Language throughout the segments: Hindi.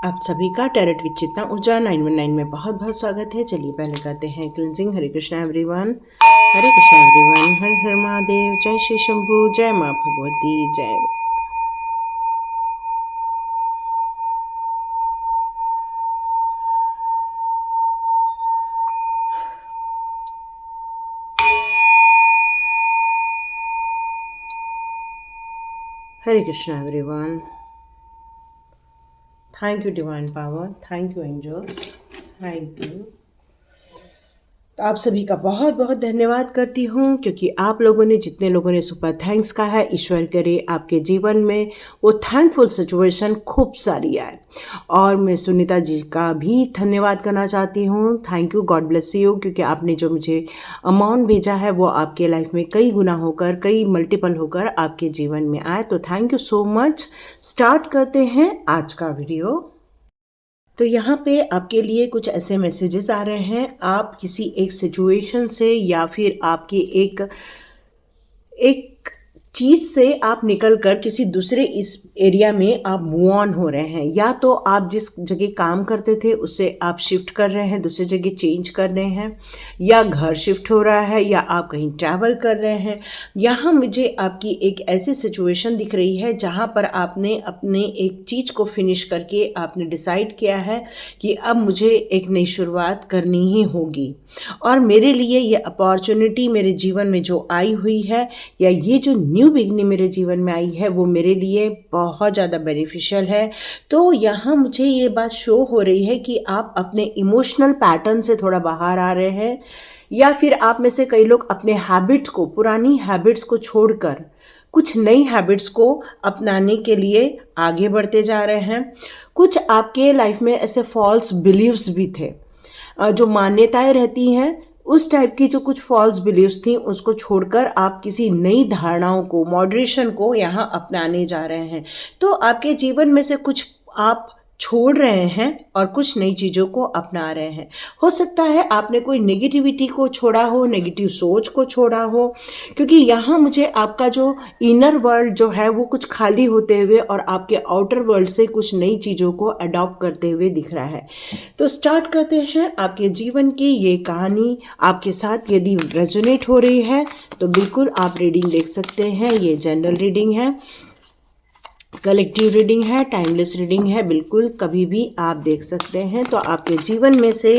आप सभी का टैरेट विद चेतना ऊर्जा 919 में बहुत बहुत स्वागत है। चलिए पहले करते हैं cleansing. Hare Krishna everyone, Hare Krishna everyone, हर हर महादेव, जय श्री शंभू, जय माँ भगवती, जय। Hare Krishna everyone, thank you divine power, thank you angels, thank you. तो आप सभी का बहुत बहुत धन्यवाद करती हूँ, क्योंकि आप लोगों ने, जितने लोगों ने सुपर थैंक्स कहा है, ईश्वर करे आपके जीवन में वो थैंकफुल सिचुएशन खूब सारी आए। और मैं सुनीता जी का भी धन्यवाद करना चाहती हूँ। Thank you, God bless you, क्योंकि आपने जो मुझे अमाउंट भेजा है वो आपके लाइफ में कई गुना होकर, कई मल्टीपल होकर आपके जीवन में आए। तो thank you so much. Start करते हैं आज का वीडियो। तो यहाँ पे आपके लिए कुछ ऐसे मैसेजेस आ रहे हैं। आप किसी एक सिचुएशन से या फिर आपकी एक एक चीज़ से आप निकल कर किसी दूसरे इस एरिया में आप मूव ऑन हो रहे हैं, या तो आप जिस जगह काम करते थे उससे आप शिफ्ट कर रहे हैं, दूसरी जगह चेंज कर रहे हैं, या घर शिफ्ट हो रहा है, या आप कहीं ट्रैवल कर रहे हैं। यहाँ मुझे आपकी एक ऐसी सिचुएशन दिख रही है जहाँ पर आपने अपने एक चीज़ को फिनिश करके आपने डिसाइड किया है कि अब मुझे एक नई शुरुआत करनी ही होगी। और मेरे लिए ये अपॉर्चुनिटी मेरे जीवन में जो आई हुई है, या ये जो न्यू बिगनिंग मेरे जीवन में आई है, वो मेरे लिए बहुत ज़्यादा बेनिफिशियल है। तो यहाँ मुझे ये बात शो हो रही है कि आप अपने इमोशनल पैटर्न से थोड़ा बाहर आ रहे हैं, या फिर आप में से कई लोग अपने हैबिट्स को, पुरानी हैबिट्स को छोड़कर कुछ नई हैबिट्स को अपनाने के लिए आगे बढ़ते जा रहे हैं। कुछ आपके लाइफ में ऐसे फॉल्स बिलीव्स भी थे, जो मान्यताएं रहती हैं, उस टाइप की जो कुछ फॉल्स बिलीव्स थी, उसको छोड़कर आप किसी नई धारणाओं को, मॉडरेशन को यहाँ अपनाने जा रहे हैं। तो आपके जीवन में से कुछ आप छोड़ रहे हैं और कुछ नई चीज़ों को अपना रहे हैं। हो सकता है आपने कोई नेगेटिविटी को छोड़ा हो, नेगेटिव सोच को छोड़ा हो, क्योंकि यहाँ मुझे आपका जो इनर वर्ल्ड जो है वो कुछ खाली होते हुए और आपके आउटर वर्ल्ड से कुछ नई चीज़ों को अडॉप्ट करते हुए दिख रहा है। तो स्टार्ट करते हैं आपके जीवन की ये कहानी। आपके साथ यदि रेजोनेट हो रही है तो बिल्कुल आप रीडिंग देख सकते हैं। ये जनरल रीडिंग है, कलेक्टिव रीडिंग है, टाइमलेस रीडिंग है, बिल्कुल कभी भी आप देख सकते हैं। तो आपके जीवन में से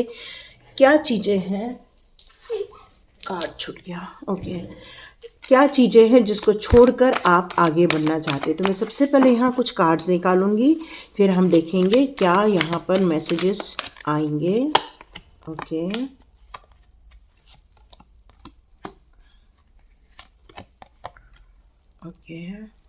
क्या चीज़ें हैं, कार्ड छूट गया, ओके, क्या चीज़ें हैं जिसको छोड़कर आप आगे बढ़ना चाहते हैं। तो मैं सबसे पहले यहाँ कुछ कार्ड्स निकालूंगी, फिर हम देखेंगे क्या यहाँ पर मैसेजेस आएंगे। ओके, ओके,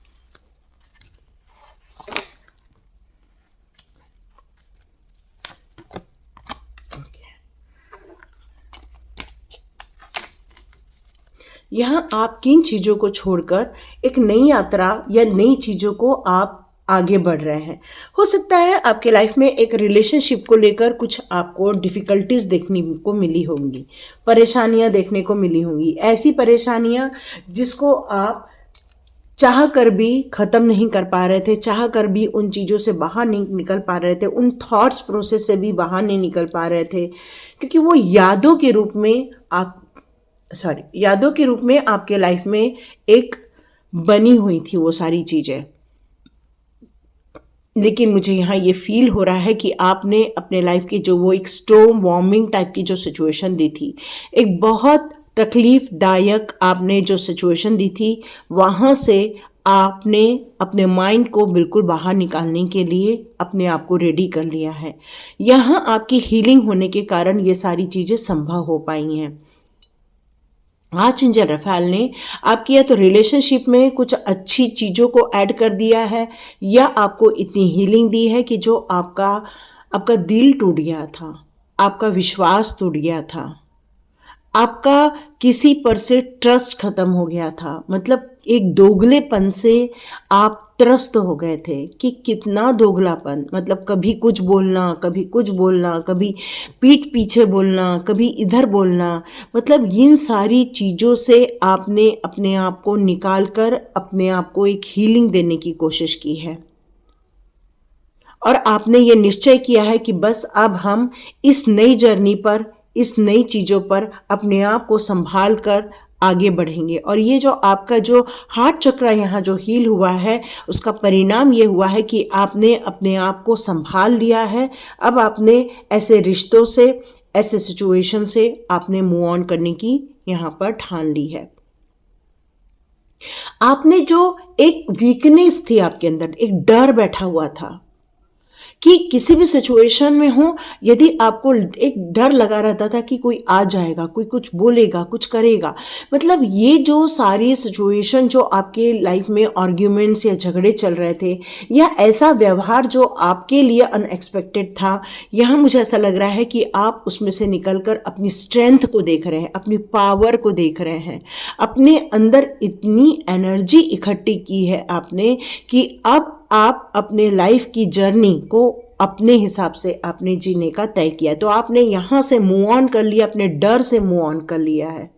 यहाँ आप किन चीज़ों को छोड़कर एक नई यात्रा या नई चीज़ों को आप आगे बढ़ रहे हैं। हो सकता है आपके लाइफ में एक रिलेशनशिप को लेकर कुछ आपको डिफ़िकल्टीज देखने को मिली होंगी, परेशानियाँ देखने को मिली होंगी, ऐसी परेशानियाँ जिसको आप चाह कर भी ख़त्म नहीं कर पा रहे थे, चाह कर भी उन चीज़ों से बाहर नहीं निकल पा रहे थे, उन थॉट्स प्रोसेस से भी बाहर नहीं निकल पा रहे थे, क्योंकि वो यादों के रूप में यादों के रूप में आपके लाइफ में एक बनी हुई थी वो सारी चीज़ें। लेकिन मुझे यहाँ ये फील हो रहा है कि आपने अपने लाइफ की जो वो एक स्टॉर्म वार्मिंग टाइप की जो सिचुएशन दी थी, एक बहुत तकलीफ़दायक आपने जो सिचुएशन दी थी, वहाँ से आपने अपने माइंड को बिल्कुल बाहर निकालने के लिए अपने आप को रेडी कर लिया है। यहाँ आपकी हीलिंग होने के कारण ये सारी चीज़ें संभव हो पाई हैं। आर्चएंजल रफाएल ने आपकी या तो रिलेशनशिप में कुछ अच्छी चीज़ों को ऐड कर दिया है, या आपको इतनी हीलिंग दी है कि जो आपका दिल टूट गया था, आपका विश्वास टूट गया था, आपका किसी पर से ट्रस्ट खत्म हो गया था। मतलब एक दोगलेपन से आप त्रस्त हो गए थे कि कितना दोगलापन, मतलब कभी कुछ बोलना, कभी कुछ बोलना, कभी पीठ पीछे बोलना, कभी इधर बोलना, मतलब इन सारी चीज़ों से आपने अपने आप को निकाल कर अपने आप को एक हीलिंग देने की कोशिश की है। और आपने ये निश्चय किया है कि बस अब हम इस नई जर्नी पर, इस नई चीज़ों पर अपने आप को संभाल कर आगे बढ़ेंगे। और ये जो आपका जो हार्ट चक्र यहाँ जो हील हुआ है, उसका परिणाम ये हुआ है कि आपने अपने आप को संभाल लिया है। अब आपने ऐसे रिश्तों से, ऐसे सिचुएशन से आपने मूव ऑन करने की यहाँ पर ठान ली है। आपने जो एक वीकनेस थी आपके अंदर, एक डर बैठा हुआ था कि किसी भी सिचुएशन में हो, यदि आपको एक डर लगा रहता था कि कोई आ जाएगा, कोई कुछ बोलेगा, कुछ करेगा, मतलब ये जो सारी सिचुएशन जो आपके लाइफ में आर्ग्यूमेंट्स या झगड़े चल रहे थे, या ऐसा व्यवहार जो आपके लिए अनएक्सपेक्टेड था, यहाँ मुझे ऐसा लग रहा है कि आप उसमें से निकलकर अपनी स्ट्रेंथ को देख रहे हैं, अपनी पावर को देख रहे हैं, अपने अंदर इतनी एनर्जी इकट्ठी की है आपने कि अब आप अपने लाइफ की जर्नी को अपने हिसाब से आपने जीने का तय किया। तो आपने यहाँ से मूव ऑन कर लिया, अपने डर से मूव ऑन कर लिया है,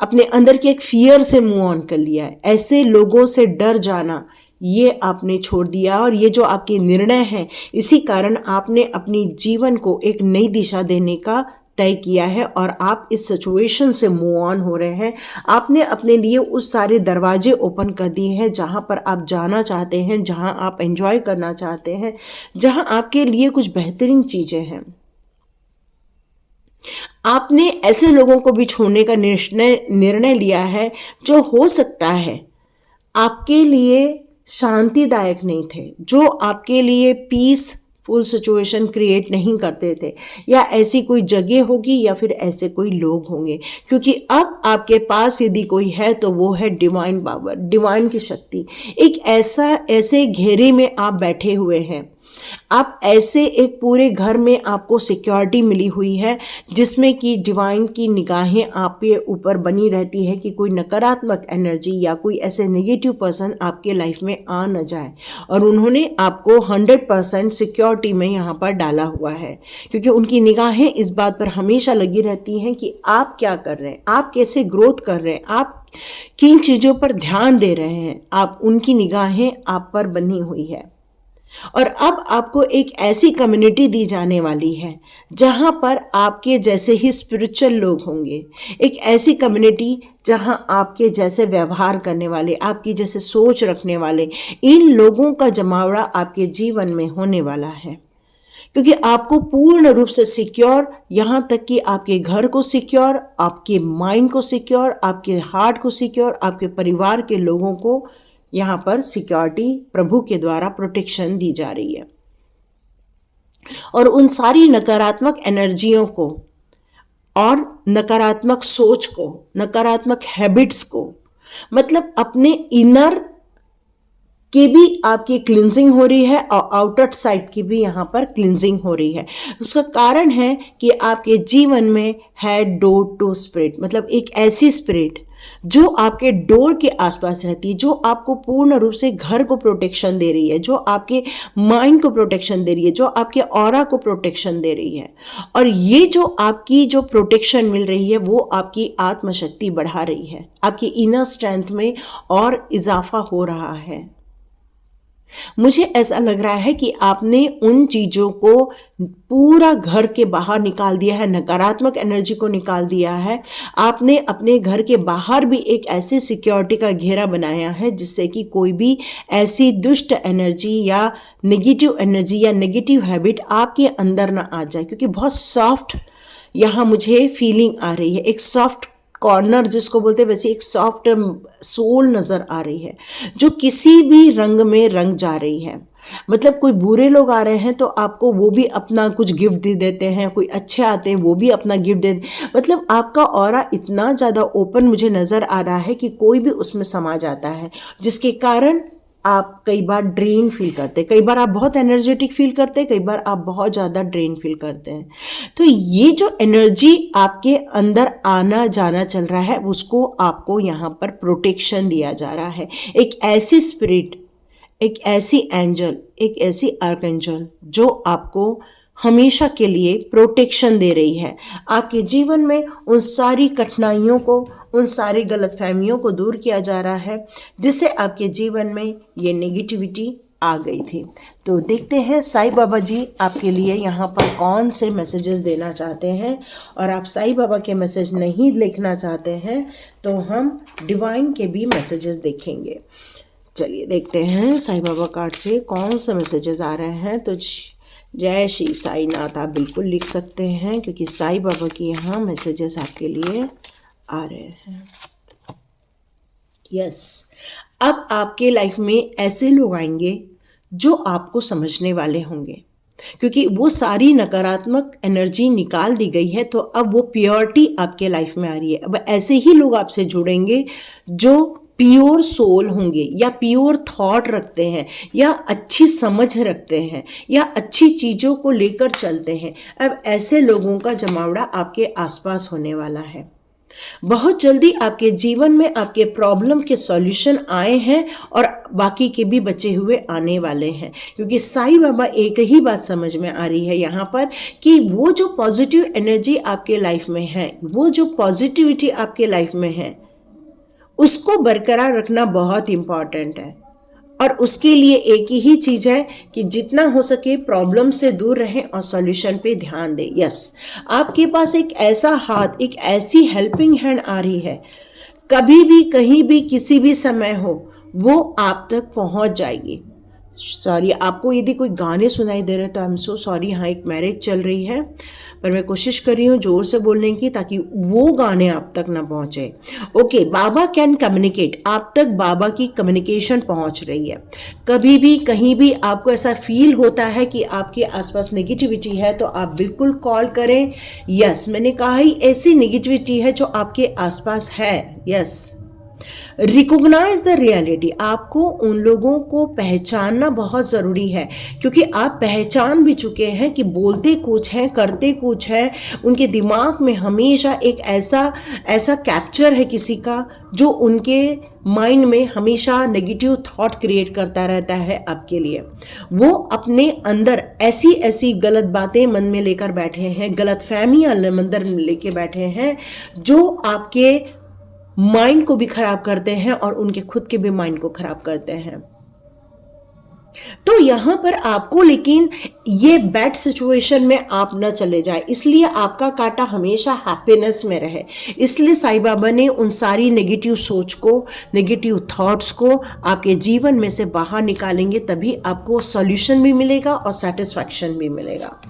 अपने अंदर के एक फियर से मूव ऑन कर लिया है। ऐसे लोगों से डर जाना ये आपने छोड़ दिया, और ये जो आपके निर्णय हैं, इसी कारण आपने अपनी जीवन को एक नई दिशा देने का तय किया है और आप इस सिचुएशन से मूव ऑन हो रहे हैं। आपने अपने लिए उस सारे दरवाजे ओपन कर दिए हैं जहां पर आप जाना चाहते हैं, जहां आप एंजॉय करना चाहते हैं, जहां आपके लिए कुछ बेहतरीन चीजें हैं। आपने ऐसे लोगों को भी छोड़ने का निर्णय लिया है जो हो सकता है आपके लिए शांतिदायक नहीं थे, जो आपके लिए पीस फुल सिचुएशन क्रिएट नहीं करते थे, या ऐसी कोई जगह होगी या फिर ऐसे कोई लोग होंगे। क्योंकि अब आपके पास यदि कोई है तो वो है डिवाइन पावर, डिवाइन की शक्ति। एक ऐसे घेरे में आप बैठे हुए हैं, आप ऐसे एक पूरे घर में आपको सिक्योरिटी मिली हुई है जिसमें कि डिवाइन की निगाहें आपके ऊपर बनी रहती है कि कोई नकारात्मक एनर्जी या कोई ऐसे नेगेटिव पर्सन आपके लाइफ में आ न जाए। और उन्होंने आपको 100% सिक्योरिटी में यहाँ पर डाला हुआ है, क्योंकि उनकी निगाहें इस बात पर हमेशा लगी रहती हैं कि आप क्या कर रहे हैं, आप कैसे ग्रोथ कर रहे हैं, आप किन चीज़ों पर ध्यान दे रहे हैं। आप उनकी निगाहें आप पर बनी हुई है। और अब आपको एक ऐसी कम्युनिटी दी जाने वाली है जहां पर आपके जैसे ही स्पिरिचुअल लोग होंगे, एक ऐसी कम्युनिटी जहां आपके जैसे व्यवहार करने वाले, आपकी जैसे सोच रखने वाले इन लोगों का जमावड़ा आपके जीवन में होने वाला है। क्योंकि आपको पूर्ण रूप से सिक्योर, यहाँ तक कि आपके घर को सिक्योर, आपके माइंड को सिक्योर, आपके हार्ट को सिक्योर, आपके परिवार के लोगों को यहाँ पर सिक्योरिटी प्रभु के द्वारा प्रोटेक्शन दी जा रही है। और उन सारी नकारात्मक एनर्जियों को और नकारात्मक सोच को, नकारात्मक हैबिट्स को, मतलब अपने इनर की भी आपकी क्लिनजिंग हो रही है और आउटर साइड की भी यहाँ पर क्लिनजिंग हो रही है। उसका कारण है कि आपके जीवन में है डोर टू स्पिरिट, मतलब एक ऐसी स्पिरिट जो आपके डोर के आसपास रहती है, जो आपको पूर्ण रूप से घर को प्रोटेक्शन दे रही है, जो आपके माइंड को प्रोटेक्शन दे रही है, जो आपके ऑरा को प्रोटेक्शन दे रही है। और ये जो आपकी जो प्रोटेक्शन मिल रही है वो आपकी आत्मशक्ति बढ़ा रही है, आपकी इनर स्ट्रेंथ में और इजाफा हो रहा है। मुझे ऐसा लग रहा है कि आपने उन चीज़ों को पूरा घर के बाहर निकाल दिया है, नकारात्मक एनर्जी को निकाल दिया है। आपने अपने घर के बाहर भी एक ऐसी सिक्योरिटी का घेरा बनाया है जिससे कि कोई भी ऐसी दुष्ट एनर्जी या नेगेटिव हैबिट आपके अंदर ना आ जाए। क्योंकि बहुत सॉफ्ट यहाँ मुझे फीलिंग आ रही है, एक सॉफ्ट कॉर्नर जिसको बोलते हैं, वैसे एक सॉफ्ट सोल नज़र आ रही है जो किसी भी रंग में रंग जा रही है। मतलब कोई बुरे लोग आ रहे हैं तो आपको वो भी अपना कुछ गिफ्ट दे देते हैं, कोई अच्छे आते हैं वो भी अपना गिफ्ट दे, मतलब आपका ऑरा इतना ज़्यादा ओपन मुझे नज़र आ रहा है कि कोई भी उसमें समा जाता है, जिसके कारण आप कई बार ड्रेन फील करते हैं, कई बार आप बहुत एनर्जेटिक फील करते हैं, कई बार आप बहुत ज़्यादा ड्रेन फील करते हैं। तो ये जो एनर्जी आपके अंदर आना जाना चल रहा है उसको आपको यहाँ पर प्रोटेक्शन दिया जा रहा है। एक ऐसी स्पिरिट, एक ऐसी एंजल, एक ऐसी आर्कएंजल जो आपको हमेशा के लिए प्रोटेक्शन दे रही है। आपके जीवन में उन सारी कठिनाइयों को, उन सारी गलतफहमियों को दूर किया जा रहा है जिससे आपके जीवन में ये नेगेटिविटी आ गई थी। तो देखते हैं साईं बाबा जी आपके लिए यहाँ पर कौन से मैसेजेस देना चाहते हैं। और आप साईं बाबा के मैसेज नहीं लिखना चाहते हैं तो हम डिवाइन के भी मैसेजेस देखेंगे। चलिए देखते हैं साईं बाबा कार्ड से कौन से मैसेजेस आ रहे हैं। तो जय श्री साईं नाथ आप बिल्कुल लिख सकते हैं, क्योंकि साईं बाबा के यहाँ मैसेजेस आपके लिए आ रहे हैं। यस, अब आपके लाइफ में ऐसे लोग आएंगे जो आपको समझने वाले होंगे, क्योंकि वो सारी नकारात्मक एनर्जी निकाल दी गई है, तो अब वो प्योरिटी आपके लाइफ में आ रही है। अब ऐसे ही लोग आपसे जुड़ेंगे जो प्योर सोल होंगे, या प्योर थॉट रखते हैं, या अच्छी समझ रखते हैं, या अच्छी चीज़ों को लेकर चलते हैं। अब ऐसे लोगों का जमावड़ा आपके आसपास होने वाला है। बहुत जल्दी आपके जीवन में आपके प्रॉब्लम के सॉल्यूशन आए हैं और बाकी के भी बचे हुए आने वाले हैं, क्योंकि साईं बाबा एक ही बात समझ में आ रही है यहाँ पर कि वो जो पॉजिटिव एनर्जी आपके लाइफ में है, वो जो पॉजिटिविटी आपके लाइफ में है, उसको बरकरार रखना बहुत इम्पॉर्टेंट है। और उसके लिए एक ही चीज़ है कि जितना हो सके प्रॉब्लम से दूर रहें और सॉल्यूशन पे ध्यान दें। यस, आपके पास एक ऐसा हाथ, एक ऐसी हेल्पिंग हैंड आ रही है, कभी भी कहीं भी किसी भी समय हो वो आप तक पहुंच जाएगी। सॉरी, आपको यदि कोई गाने सुनाई दे रहे तो आई एम सो सॉरी। हाँ, एक मैरिज चल रही है, पर मैं कोशिश कर रही हूँ ज़ोर से बोलने की ताकि वो गाने आप तक ना पहुँचे। ओके, बाबा कैन कम्युनिकेट, आप तक बाबा की कम्युनिकेशन पहुँच रही है। कभी भी कहीं भी आपको ऐसा फील होता है कि आपके आसपास नेगेटिविटी है तो आप बिल्कुल कॉल करें। यस, मैंने कहा ही ऐसी नेगेटिविटी है जो आपके आसपास है। यस, रिकॉग्नाइज द रियलिटी, आपको उन लोगों को पहचानना बहुत ज़रूरी है, क्योंकि आप पहचान भी चुके हैं कि बोलते कुछ हैं, करते कुछ है। उनके दिमाग में हमेशा एक ऐसा कैप्चर है किसी का जो उनके माइंड में हमेशा नेगेटिव थॉट क्रिएट करता रहता है आपके लिए। वो अपने अंदर ऐसी ऐसी गलत बातें मन में लेकर बैठे हैं, गलत फहमियाँ अंदर लेके बैठे हैं, जो आपके माइंड को भी खराब करते हैं और उनके खुद के भी माइंड को खराब करते हैं। तो यहां पर आपको लेकिन ये बैड सिचुएशन में आप न चले जाए, इसलिए आपका कांटा हमेशा हैप्पीनेस में रहे। इसलिए साईं बाबा ने उन सारी नेगेटिव सोच को, नेगेटिव थॉट्स को आपके जीवन में से बाहर निकालेंगे, तभी आपको सॉल्यूशन भी मिलेगा और सेटिस्फैक्शन भी मिलेगा।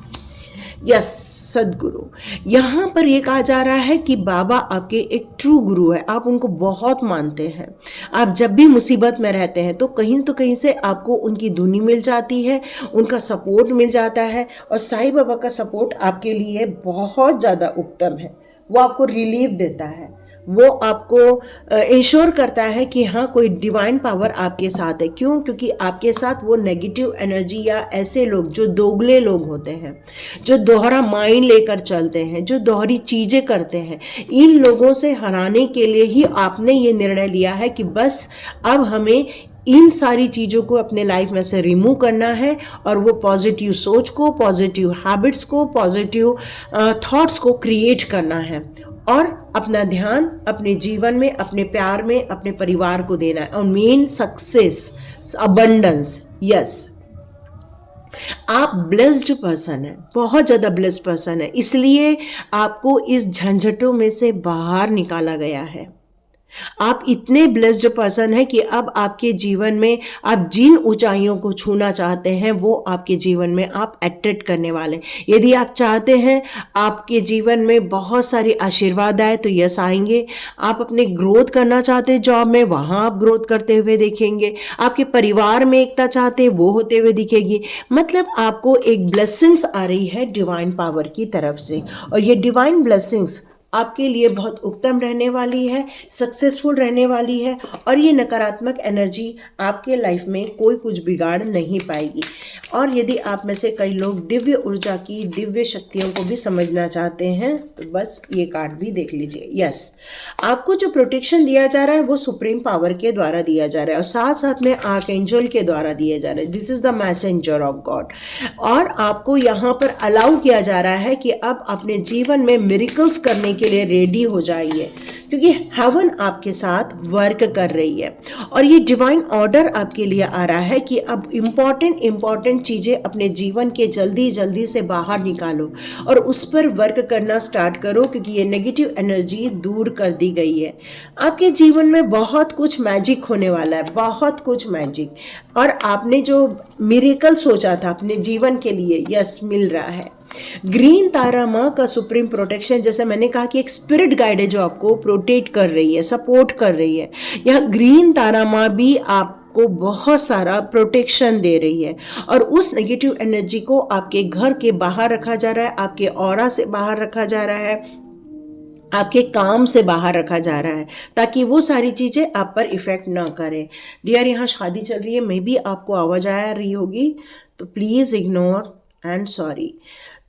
यस, सदगुरु, यहाँ पर ये कहा जा रहा है कि बाबा आपके एक ट्रू गुरु है, आप उनको बहुत मानते हैं। आप जब भी मुसीबत में रहते हैं तो कहीं से आपको उनकी धुनी मिल जाती है, उनका सपोर्ट मिल जाता है, और साईं बाबा का सपोर्ट आपके लिए बहुत ज़्यादा उत्तम है। वो आपको रिलीफ देता है, वो आपको इंश्योर करता है कि हाँ, कोई डिवाइन पावर आपके साथ है। क्यों? क्योंकि आपके साथ वो नेगेटिव एनर्जी या ऐसे लोग जो दोगले लोग होते हैं, जो दोहरा माइंड लेकर चलते हैं, जो दोहरी चीज़ें करते हैं, इन लोगों से हराने के लिए ही आपने ये निर्णय लिया है कि बस अब हमें इन सारी चीज़ों को अपने लाइफ में से रिमूव करना है, और वो पॉजिटिव सोच को, पॉजिटिव हैबिट्स को, पॉजिटिव थॉट्स को क्रिएट करना है, और अपना ध्यान अपने जीवन में, अपने प्यार में, अपने परिवार को देना है। और मेन सक्सेस, अबंडेंस। यस, आप ब्लेस्ड पर्सन है, बहुत ज़्यादा ब्लेस्ड पर्सन है, इसलिए आपको इस झंझटों में से बाहर निकाला गया है। आप इतने ब्लेस्ड पर्सन हैं कि अब आपके जीवन में आप जिन ऊंचाइयों को छूना चाहते हैं वो आपके जीवन में आप अट्रैक्ट करने वाले। यदि आप चाहते हैं आपके जीवन में बहुत सारी आशीर्वाद आए तो यस आएंगे। आप अपने ग्रोथ करना चाहते हैं जॉब में, वहाँ आप ग्रोथ करते हुए देखेंगे। आपके परिवार में एकता चाहते हैं, वो होते हुए दिखेगी। मतलब आपको एक ब्लेसिंग्स आ रही है डिवाइन पावर की तरफ से, और ये डिवाइन ब्लेसिंग्स आपके लिए बहुत उत्तम रहने वाली है, सक्सेसफुल रहने वाली है, और ये नकारात्मक एनर्जी आपके लाइफ में कोई कुछ बिगाड़ नहीं पाएगी। और यदि आप में से कई लोग दिव्य ऊर्जा की, दिव्य शक्तियों को भी समझना चाहते हैं तो बस ये कार्ड भी देख लीजिए। यस, आपको जो प्रोटेक्शन दिया जा रहा है वो सुप्रीम पावर के द्वारा दिया जा रहा है, और साथ साथ में आर्कएंजल के द्वारा दिया जा रहा है। This is the messenger of God. और आपको यहाँ पर अलाउ किया जा रहा है कि अब अपने जीवन में मिरेकल्स करने के उसके लिए रेडी हो जाइए, क्योंकि हेवन आपके साथ वर्क कर रही है और ये डिवाइन ऑर्डर आपके लिए आ रहा है कि अब इम्पॉर्टेंट चीज़ें अपने जीवन के जल्दी से बाहर निकालो और उस पर वर्क करना स्टार्ट करो, क्योंकि ये नेगेटिव एनर्जी दूर कर दी गई है। आपके जीवन में बहुत कुछ मैजिक होने वाला है, बहुत कुछ मैजिक, और आपने जो मिरेकल सोचा था अपने जीवन के लिए, यस, मिल रहा है। ग्रीन तारा माँ का सुप्रीम प्रोटेक्शन, जैसे मैंने कहा कि एक स्पिरिट गाइड है जो आपको प्रोटेक्ट कर रही है, सपोर्ट कर रही है। यह ग्रीन तारा माँ भी आपको बहुत सारा प्रोटेक्शन दे रही है और उस नेगेटिव एनर्जी को आपके घर के बाहर रखा जा रहा है, आपके ऑरा से बाहर रखा जा रहा है, आपके काम से बाहर रखा जा रहा है, ताकि वो सारी चीज़ें आप पर इफ़ेक्ट ना करें। डियर, यहाँ शादी चल रही है, मे बी आपको आवाज़ आ रही होगी, तो प्लीज़ इग्नोर एंड सॉरी।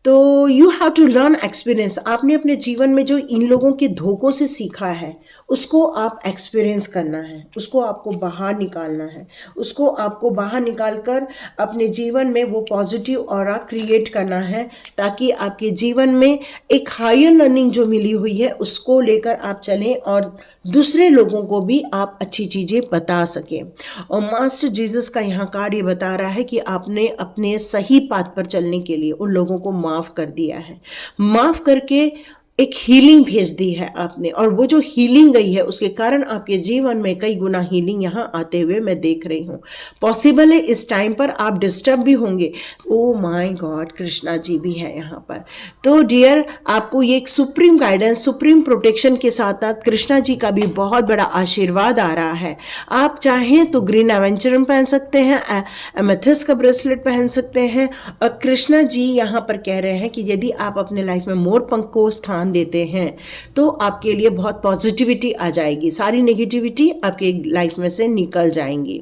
तो you have to learn experience. आपने अपने जीवन में जो इन लोगों के धोखों से सीखा है उसको आप एक्सपीरियंस करना है, उसको आपको बाहर निकालना है, उसको आपको बाहर निकाल कर अपने जीवन में वो पॉजिटिव ऑरा क्रिएट करना है, ताकि आपके जीवन में एक हायर लर्निंग जो मिली हुई है उसको लेकर आप चलें और दूसरे लोगों को भी आप अच्छी चीज़ें बता सकें। और मास्टर जीसस का यहाँ कार्ड ये बता रहा है कि आपने अपने सही पाथ पर चलने के लिए उन लोगों को माफ़ कर दिया है, माफ़ करके एक हीलिंग भेज दी है आपने, और वो जो हीलिंग गई है उसके कारण आपके जीवन में कई गुना हीलिंग यहाँ आते हुए मैं देख रही हूँ। पॉसिबल है इस टाइम पर आप डिस्टर्ब भी होंगे। Oh my God, Krishna ji भी है यहाँ पर। तो डियर, आपको ये एक सुप्रीम गाइडेंस, सुप्रीम प्रोटेक्शन के साथ साथ कृष्णा जी का भी बहुत बड़ा आशीर्वाद आ रहा है। आप चाहें तो ग्रीन एवेंचरम पहन सकते हैं, एमेथिस्ट का ब्रेसलेट पहन सकते हैं, और कृष्णा जी यहाँ पर कह रहे हैं कि यदि आप अपने लाइफ में मोर पंख को स्थान देते हैं तो आपके लिए बहुत पॉजिटिविटी आ जाएगी, सारी नेगेटिविटी आपके लाइफ में से निकल जाएंगी।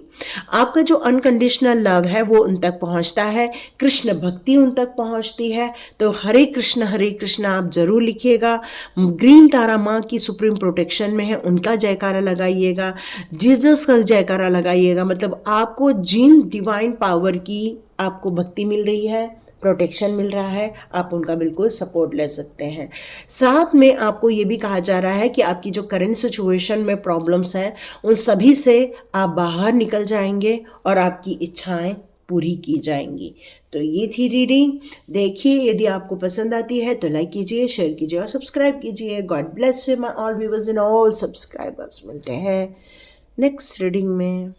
आपका जो अनकंडीशनल लव है वो उन तक पहुंचता है, कृष्ण भक्ति उन तक पहुंचती है। तो हरे कृष्ण आप जरूर लिखिएगा। ग्रीन तारा माँ की सुप्रीम प्रोटेक्शन में है, उनका जयकारा लगाइएगा, जीसस का जयकारा लगाइएगा। मतलब आपको जिन डिवाइन पावर की आपको भक्ति मिल रही है, प्रोटेक्शन मिल रहा है, आप उनका बिल्कुल सपोर्ट ले सकते हैं। साथ में आपको ये भी कहा जा रहा है कि आपकी जो करंट सिचुएशन में प्रॉब्लम्स हैं उन सभी से आप बाहर निकल जाएंगे और आपकी इच्छाएं पूरी की जाएंगी। तो ये थी रीडिंग। देखिए, यदि आपको पसंद आती है तो लाइक कीजिए, शेयर कीजिए और सब्सक्राइब कीजिए। God bless you my all viewers and all subscribers. मिलते हैं नेक्स्ट रीडिंग में।